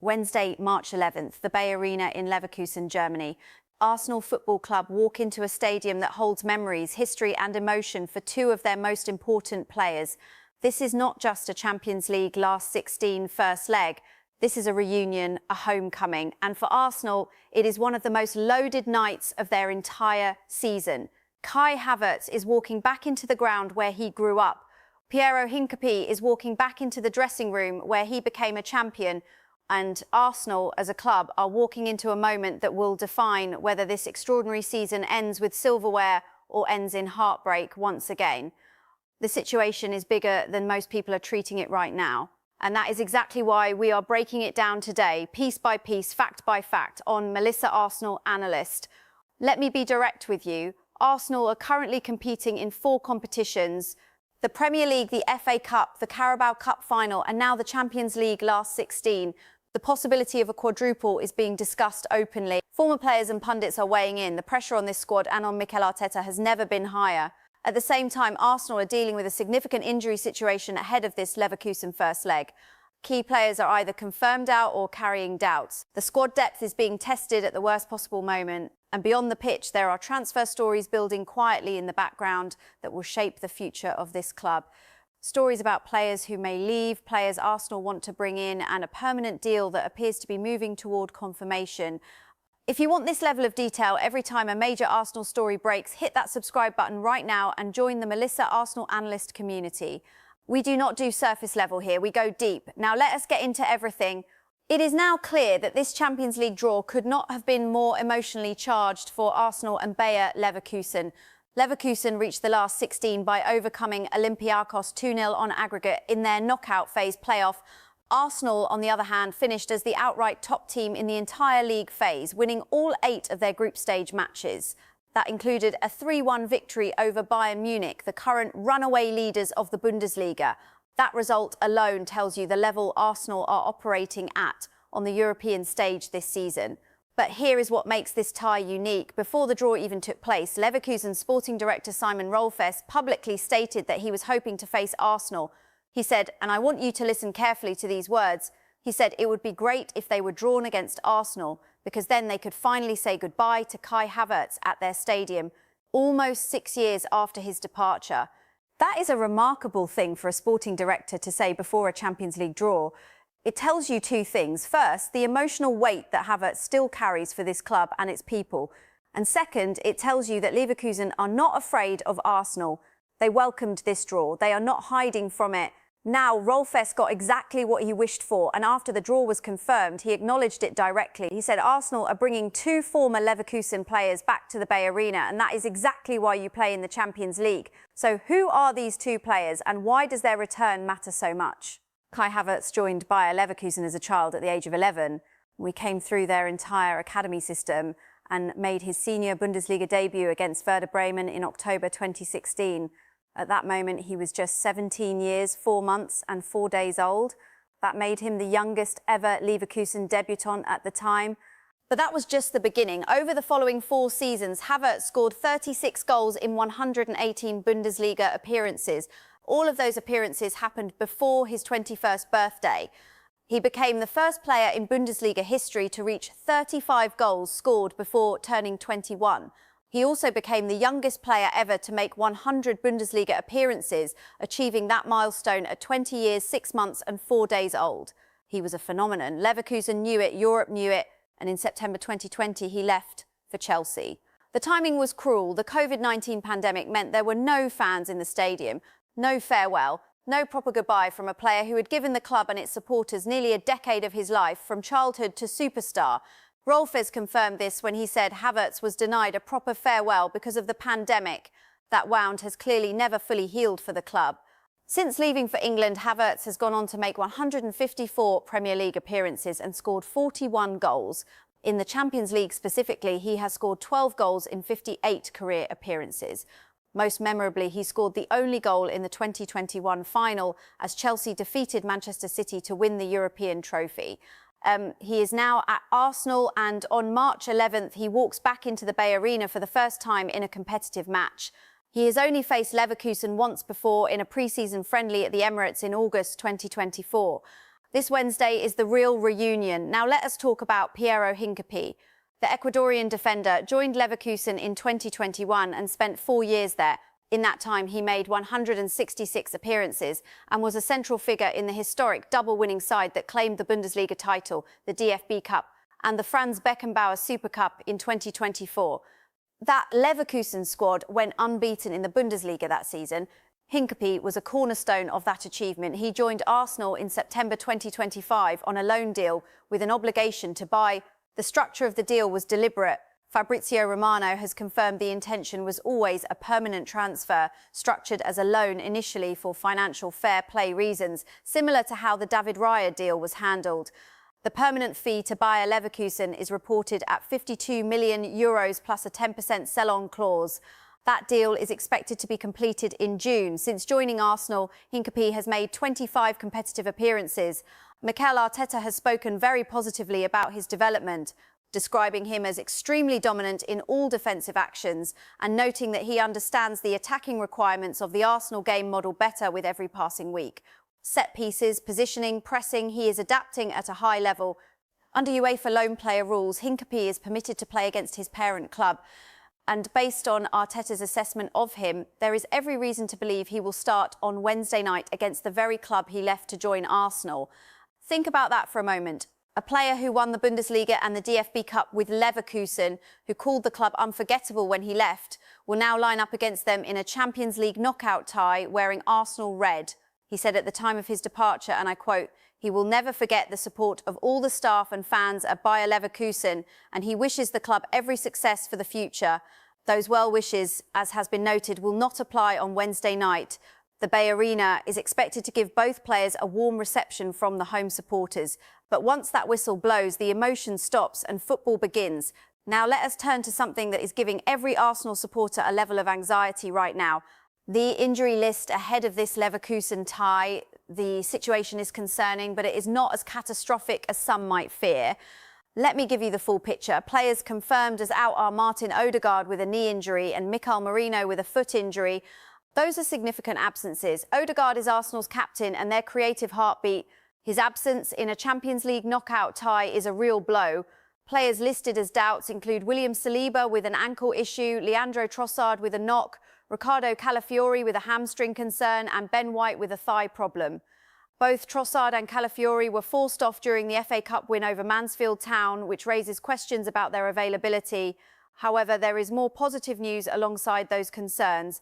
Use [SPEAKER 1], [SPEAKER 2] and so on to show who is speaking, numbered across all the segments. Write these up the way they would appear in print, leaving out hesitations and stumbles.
[SPEAKER 1] Wednesday, March 11th, the Bay Arena in Leverkusen, Germany. Arsenal Football Club walk into a stadium that holds memories, history and emotion for two of their most important players. This is not just a Champions League last 16 first leg. This is a reunion, a homecoming. And for Arsenal, it is one of the most loaded nights of their entire season. Kai Havertz is walking back into the ground where he grew up. Piero Hincapie is walking back into the dressing room where he became a champion. And Arsenal, as a club, are walking into a moment that will define whether this extraordinary season ends with silverware or ends in heartbreak once again. The situation is bigger than most people are treating it right now. And that is exactly why we are breaking it down today, piece by piece, fact by fact, on Melissa Arsenal Analyst. Let me be direct with you. Arsenal are currently competing in 4 competitions: the Premier League, the FA Cup, the Carabao Cup final, and now the Champions League last 16. The possibility of a quadruple is being discussed openly. Former players and pundits are weighing in. The pressure on this squad and on Mikel Arteta has never been higher. At the same time, Arsenal are dealing with a significant injury situation ahead of this Leverkusen first leg. Key players are either confirmed out or carrying doubts. The squad depth is being tested at the worst possible moment. And beyond the pitch, there are transfer stories building quietly in the background that will shape the future of this club. Stories about players who may leave, players Arsenal want to bring in, and a permanent deal that appears to be moving toward confirmation. If you want this level of detail every time a major Arsenal story breaks, hit that subscribe button right now and join the Melissa Arsenal Analyst community. We do not do surface level here, we go deep. Now let us get into everything. It is now clear that this Champions League draw could not have been more emotionally charged for Arsenal and Bayer Leverkusen. Leverkusen reached the last 16 by overcoming Olympiacos 2-0 on aggregate in their knockout phase playoff. Arsenal, on the other hand, finished as the outright top team in the entire league phase, winning all 8 of their group stage matches. That included a 3-1 victory over Bayern Munich, the current runaway leaders of the Bundesliga. That result alone tells you the level Arsenal are operating at on the European stage this season. But here is what makes this tie unique. Before the draw even took place, Leverkusen sporting director Simon Rolfes publicly stated that he was hoping to face Arsenal. He said, and I want you to listen carefully to these words, he said it would be great if they were drawn against Arsenal, because then they could finally say goodbye to Kai Havertz at their stadium, almost 6 years after his departure. That is a remarkable thing for a sporting director to say before a Champions League draw. It tells you 2 things. First, the emotional weight that Havertz still carries for this club and its people. And second, it tells you that Leverkusen are not afraid of Arsenal. They welcomed this draw. They are not hiding from it. Now, Rolfes got exactly what he wished for, and after the draw was confirmed, he acknowledged it directly. He said Arsenal are bringing 2 former Leverkusen players back to the Bay Arena, and that is exactly why you play in the Champions League. So who are these 2 players, and why does their return matter so much? Kai Havertz joined Bayer Leverkusen as a child at the age of 11. We came through their entire academy system and made his senior Bundesliga debut against Werder Bremen in October 2016. At that moment, he was just 17 years, 4 months and 4 days old. That made him the youngest ever Leverkusen debutant at the time. But that was just the beginning. Over the following 4 seasons, Havertz scored 36 goals in 118 Bundesliga appearances. All of those appearances happened before his 21st birthday. He became the first player in Bundesliga history to reach 35 goals scored before turning 21. He also became the youngest player ever to make 100 Bundesliga appearances, achieving that milestone at 20 years, 6 months and 4 days old. He was a phenomenon. Leverkusen knew it, Europe knew it, and in September 2020 he left for Chelsea. The timing was cruel. The COVID-19 pandemic meant there were no fans in the stadium. No farewell, no proper goodbye from a player who had given the club and its supporters nearly a decade of his life, from childhood to superstar. Rolfes confirmed this when he said Havertz was denied a proper farewell because of the pandemic. That wound has clearly never fully healed for the club. Since leaving for England, Havertz has gone on to make 154 Premier League appearances and scored 41 goals. In the Champions League specifically, he has scored 12 goals in 58 career appearances. Most memorably, he scored the only goal in the 2021 final as Chelsea defeated Manchester City to win the European trophy. He is now at Arsenal, and on March 11th, he walks back into the Bay Arena for the first time in a competitive match. He has only faced Leverkusen once before in a pre-season friendly at the Emirates in August 2024. This Wednesday is the real reunion. Now let us talk about Piero Hincapie. The Ecuadorian defender joined Leverkusen in 2021 and spent 4 years there. In that time, he made 166 appearances and was a central figure in the historic double-winning side that claimed the Bundesliga title, the DFB Cup, and the Franz Beckenbauer Super Cup in 2024. That Leverkusen squad went unbeaten in the Bundesliga that season. Hincapie was a cornerstone of that achievement. He joined Arsenal in September 2025 on a loan deal with an obligation to buy. The structure of the deal was deliberate. Fabrizio Romano has confirmed the intention was always a permanent transfer, structured as a loan initially for financial fair play reasons, similar to how the David Raya deal was handled. The permanent fee to Bayer Leverkusen is reported at €52 million plus a 10% sell-on clause. That deal is expected to be completed in June. Since joining Arsenal, Hincapie has made 25 competitive appearances. Mikel Arteta has spoken very positively about his development, describing him as extremely dominant in all defensive actions and noting that he understands the attacking requirements of the Arsenal game model better with every passing week. Set pieces, positioning, pressing, he is adapting at a high level. Under UEFA loan player rules, Hincapie is permitted to play against his parent club. And based on Arteta's assessment of him, there is every reason to believe he will start on Wednesday night against the very club he left to join Arsenal. Think about that for a moment. A player who won the Bundesliga and the DFB Cup with Leverkusen, who called the club unforgettable when he left, will now line up against them in a Champions League knockout tie wearing Arsenal red. He said at the time of his departure, and I quote, "He will never forget the support of all the staff and fans at Bayer Leverkusen, and he wishes the club every success for the future." Those well wishes, as has been noted, will not apply on Wednesday night. The Bay Arena is expected to give both players a warm reception from the home supporters. But once that whistle blows, the emotion stops and football begins. Now let us turn to something that is giving every Arsenal supporter a level of anxiety right now. The injury list ahead of this Leverkusen tie. The situation is concerning, but it is not as catastrophic as some might fear. Let me give you the full picture. Players confirmed as out are Martin Odegaard with a knee injury and Mikel Merino with a foot injury. Those are significant absences. Odegaard is Arsenal's captain and their creative heartbeat. His absence in a Champions League knockout tie is a real blow. Players listed as doubts include William Saliba with an ankle issue, Leandro Trossard with a knock, Ricardo Calafiori with a hamstring concern, and Ben White with a thigh problem. Both Trossard and Calafiori were forced off during the FA Cup win over Mansfield Town, which raises questions about their availability. However, there is more positive news alongside those concerns.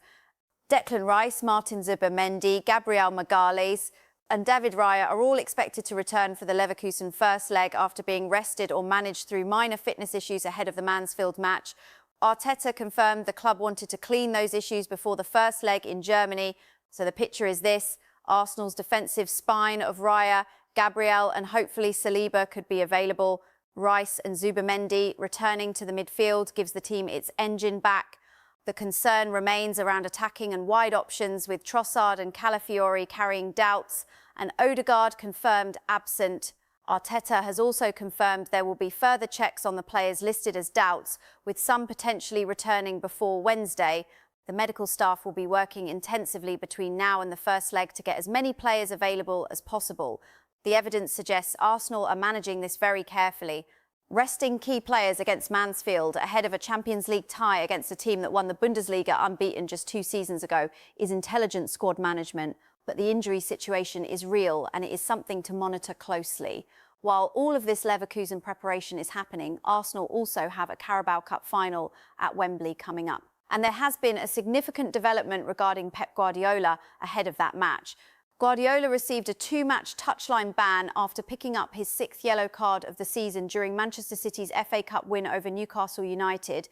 [SPEAKER 1] Declan Rice, Martin Zubimendi, Gabriel Magalhaes and David Raya are all expected to return for the Leverkusen first leg after being rested or managed through minor fitness issues ahead of the Mansfield match. Arteta confirmed the club wanted to clean those issues before the first leg in Germany. So the picture is this: Arsenal's defensive spine of Raya, Gabriel and hopefully Saliba could be available. Rice and Zubimendi returning to the midfield gives the team its engine back. The concern remains around attacking and wide options, with Trossard and Calafiori carrying doubts and Odegaard confirmed absent. Arteta has also confirmed there will be further checks on the players listed as doubts, with some potentially returning before Wednesday. The medical staff will be working intensively between now and the first leg to get as many players available as possible. The evidence suggests Arsenal are managing this very carefully. Resting key players against Mansfield ahead of a Champions League tie against a team that won the Bundesliga unbeaten just 2 seasons ago is intelligent squad management. But the injury situation is real and it is something to monitor closely. While all of this Leverkusen preparation is happening, Arsenal also have a Carabao Cup final at Wembley coming up. And there has been a significant development regarding Pep Guardiola ahead of that match. Guardiola received a 2-match touchline ban after picking up his 6th yellow card of the season during Manchester City's FA Cup win over Newcastle United.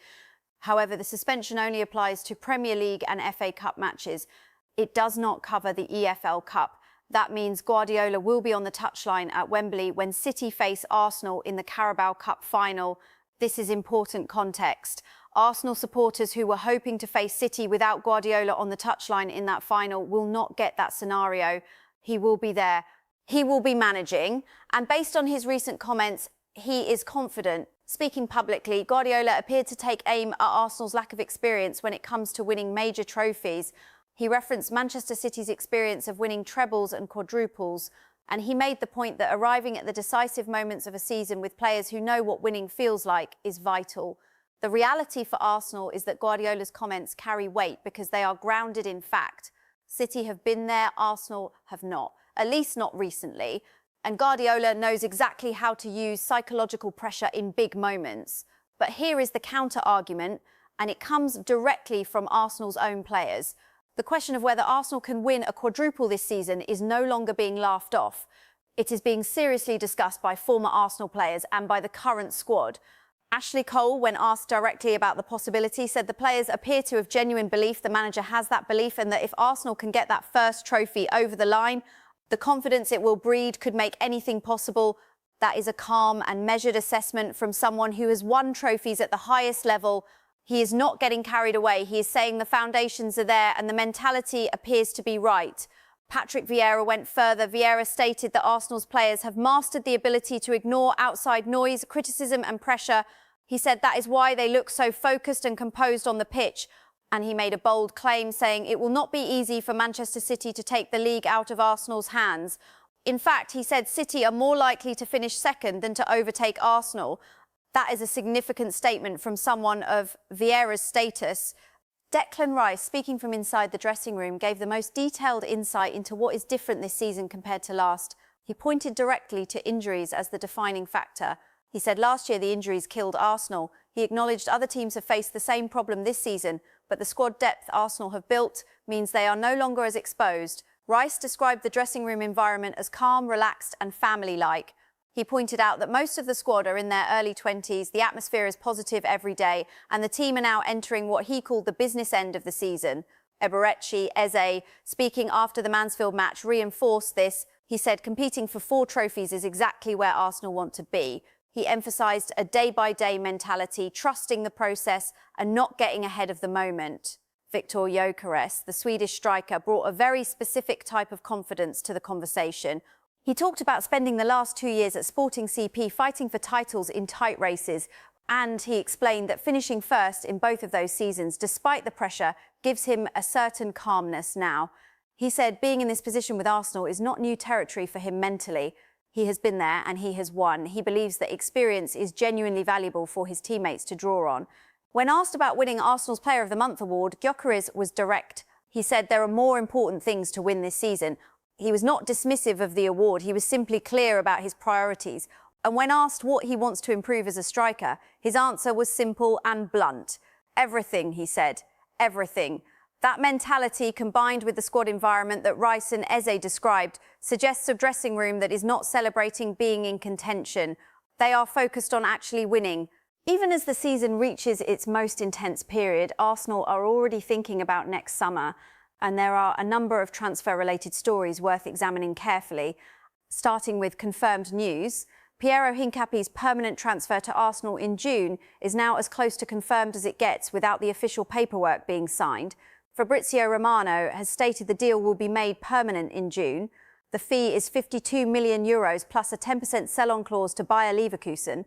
[SPEAKER 1] However, the suspension only applies to Premier League and FA Cup matches. It does not cover the EFL Cup. That means Guardiola will be on the touchline at Wembley when City face Arsenal in the Carabao Cup final. This is important context. Arsenal supporters who were hoping to face City without Guardiola on the touchline in that final will not get that scenario. He will be there. He will be managing. And based on his recent comments, he is confident. Speaking publicly, Guardiola appeared to take aim at Arsenal's lack of experience when it comes to winning major trophies. He referenced Manchester City's experience of winning trebles and quadruples. And he made the point that arriving at the decisive moments of a season with players who know what winning feels like is vital. The reality for Arsenal is that Guardiola's comments carry weight because they are grounded in fact. City have been there, Arsenal have not, at least not recently. And Guardiola knows exactly how to use psychological pressure in big moments. But here is the counter-argument, and it comes directly from Arsenal's own players. The question of whether Arsenal can win a quadruple this season is no longer being laughed off. It is being seriously discussed by former Arsenal players and by the current squad. Ashley Cole, when asked directly about the possibility, said the players appear to have genuine belief, the manager has that belief, and that if Arsenal can get that first trophy over the line, the confidence it will breed could make anything possible. That is a calm and measured assessment from someone who has won trophies at the highest level. He is not getting carried away. He is saying the foundations are there and the mentality appears to be right. Patrick Vieira went further. Vieira stated that Arsenal's players have mastered the ability to ignore outside noise, criticism and pressure. He said that is why they look so focused and composed on the pitch. And he made a bold claim saying it will not be easy for Manchester City to take the league out of Arsenal's hands. In fact, he said City are more likely to finish second than to overtake Arsenal. That is a significant statement from someone of Vieira's status. Declan Rice, speaking from inside the dressing room, gave the most detailed insight into what is different this season compared to last. He pointed directly to injuries as the defining factor. He said last year the injuries killed Arsenal. He acknowledged other teams have faced the same problem this season, but the squad depth Arsenal have built means they are no longer as exposed. Rice described the dressing room environment as calm, relaxed and family-like. He pointed out that most of the squad are in their early 20s, the atmosphere is positive every day, and the team are now entering what he called the business end of the season. Eberechi Eze, speaking after the Mansfield match, reinforced this. He said competing for 4 trophies is exactly where Arsenal want to be. He emphasised a day-by-day mentality, trusting the process and not getting ahead of the moment. Viktor Gyökeres, the Swedish striker, brought a very specific type of confidence to the conversation. He talked about spending the last 2 years at Sporting CP fighting for titles in tight races, and he explained that finishing first in both of those seasons, despite the pressure, gives him a certain calmness now. He said being in this position with Arsenal is not new territory for him mentally. He has been there and he has won. He believes that experience is genuinely valuable for his teammates to draw on. When asked about winning Arsenal's Player of the Month award, Gyökeres was direct. He said there are more important things to win this season. He was not dismissive of the award, he was simply clear about his priorities. And when asked what he wants to improve as a striker, his answer was simple and blunt. Everything, he said. Everything. That mentality, combined with the squad environment that Rice and Eze described, suggests a dressing room that is not celebrating being in contention. They are focused on actually winning. Even as the season reaches its most intense period, Arsenal are already thinking about next summer. And there are a number of transfer-related stories worth examining carefully. Starting with confirmed news, Piero Hincapie's permanent transfer to Arsenal in June is now as close to confirmed as it gets without the official paperwork being signed. Fabrizio Romano has stated the deal will be made permanent in June. The fee is €52 million plus a 10% sell-on clause to Bayer Leverkusen.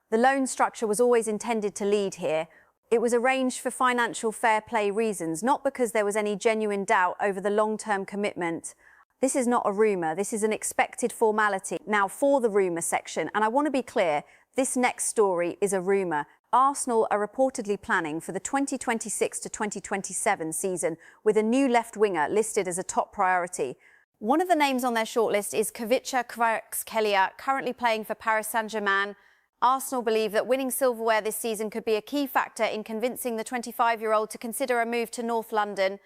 [SPEAKER 1] The loan structure was always intended to lead here. It was arranged for financial fair play reasons, not because there was any genuine doubt over the long-term commitment. This is not a rumour, this is an expected formality. Now for the rumour section, and I want to be clear, this next story is a rumour. Arsenal are reportedly planning for the 2026 to 2027 season with a new left winger listed as a top priority. One of the names on their shortlist is Kavica Kvaratskhelia, currently playing for Paris Saint-Germain. Arsenal believe that winning silverware this season could be a key factor in convincing the 25-year-old to consider a move to North London.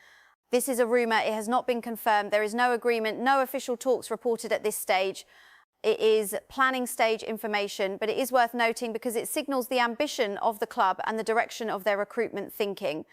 [SPEAKER 1] This is a rumour, it has not been confirmed. There is no agreement, no official talks reported at this stage. It is planning stage information, but it is worth noting because it signals the ambition of the club and the direction of their recruitment thinking.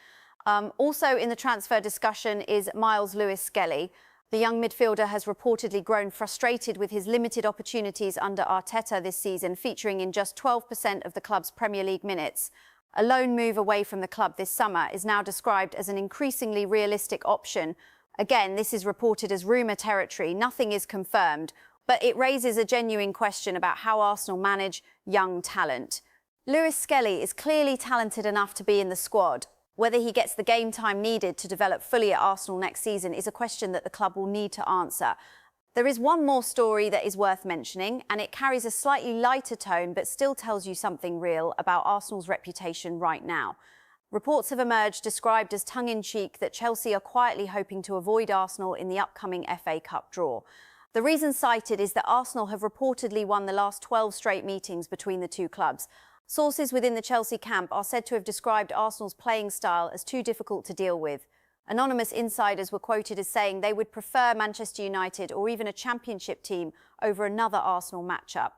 [SPEAKER 1] Also in the transfer discussion is Miles Lewis-Skelly. The young midfielder has reportedly grown frustrated with his limited opportunities under Arteta this season, featuring in just 12% of the club's Premier League minutes. A loan move away from the club this summer is now described as an increasingly realistic option. Again, this is reported as rumour territory. Nothing is confirmed, but it raises a genuine question about how Arsenal manage young talent. Lewis-Skelly is clearly talented enough to be in the squad. Whether he gets the game time needed to develop fully at Arsenal next season is a question that the club will need to answer. There is one more story that is worth mentioning, and it carries a slightly lighter tone but still tells you something real about Arsenal's reputation right now. Reports have emerged described as tongue-in-cheek that Chelsea are quietly hoping to avoid Arsenal in the upcoming FA Cup draw. The reason cited is that Arsenal have reportedly won the last 12 straight meetings between the two clubs. Sources within the Chelsea camp are said to have described Arsenal's playing style as too difficult to deal with. Anonymous insiders were quoted as saying they would prefer Manchester United or even a championship team over another Arsenal matchup.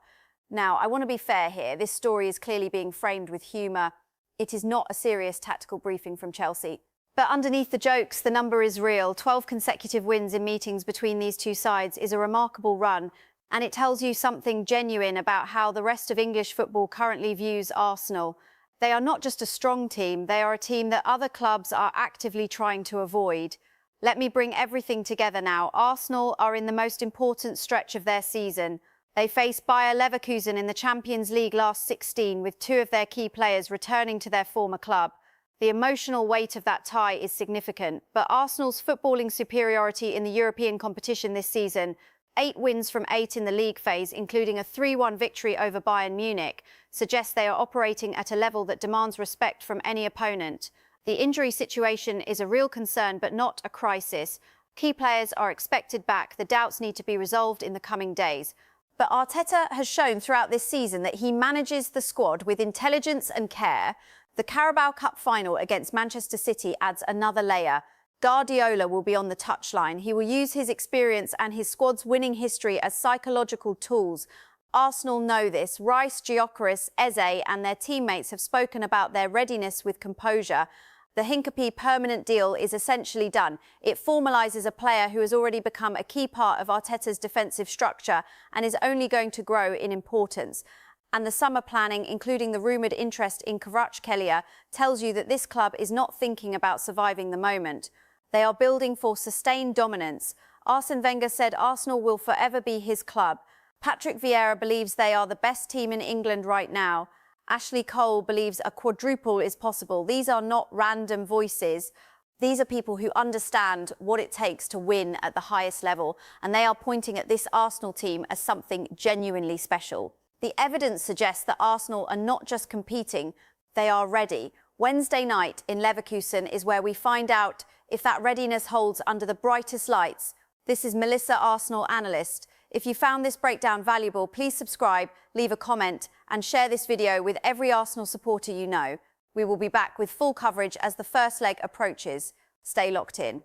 [SPEAKER 1] Now, I want to be fair here. This story is clearly being framed with humour. It is not a serious tactical briefing from Chelsea. But underneath the jokes, the number is real. 12 consecutive wins in meetings between these two sides is a remarkable run, and it tells you something genuine about how the rest of English football currently views Arsenal. They are not just a strong team, they are a team that other clubs are actively trying to avoid. Let me bring everything together now. Arsenal are in the most important stretch of their season. They face Bayer Leverkusen in the Champions League last 16, with two of their key players returning to their former club. The emotional weight of that tie is significant, but Arsenal's footballing superiority in the European competition this season, 8 wins from 8 in the league phase, including a 3-1 victory over Bayern Munich, suggests they are operating at a level that demands respect from any opponent. The injury situation is a real concern, but not a crisis. Key players are expected back. The doubts need to be resolved in the coming days. But Arteta has shown throughout this season that he manages the squad with intelligence and care. The Carabao Cup final against Manchester City adds another layer. Guardiola will be on the touchline. He will use his experience and his squad's winning history as psychological tools. Arsenal know this. Rice, Gyökeres, Eze and their teammates have spoken about their readiness with composure. The Hincapie permanent deal is essentially done. It formalises a player who has already become a key part of Arteta's defensive structure and is only going to grow in importance. And the summer planning, including the rumoured interest in Kvaratskhelia, tells you that this club is not thinking about surviving the moment. They are building for sustained dominance. Arsene Wenger said Arsenal will forever be his club. Patrick Vieira believes they are the best team in England right now. Ashley Cole believes a quadruple is possible. These are not random voices. These are people who understand what it takes to win at the highest level, and they are pointing at this Arsenal team as something genuinely special. The evidence suggests that Arsenal are not just competing, they are ready. Wednesday night in Leverkusen is where we find out if that readiness holds under the brightest lights. This is Melissa, Arsenal analyst. If you found this breakdown valuable, please subscribe, leave a comment and share this video with every Arsenal supporter you know. We will be back with full coverage as the first leg approaches. Stay locked in.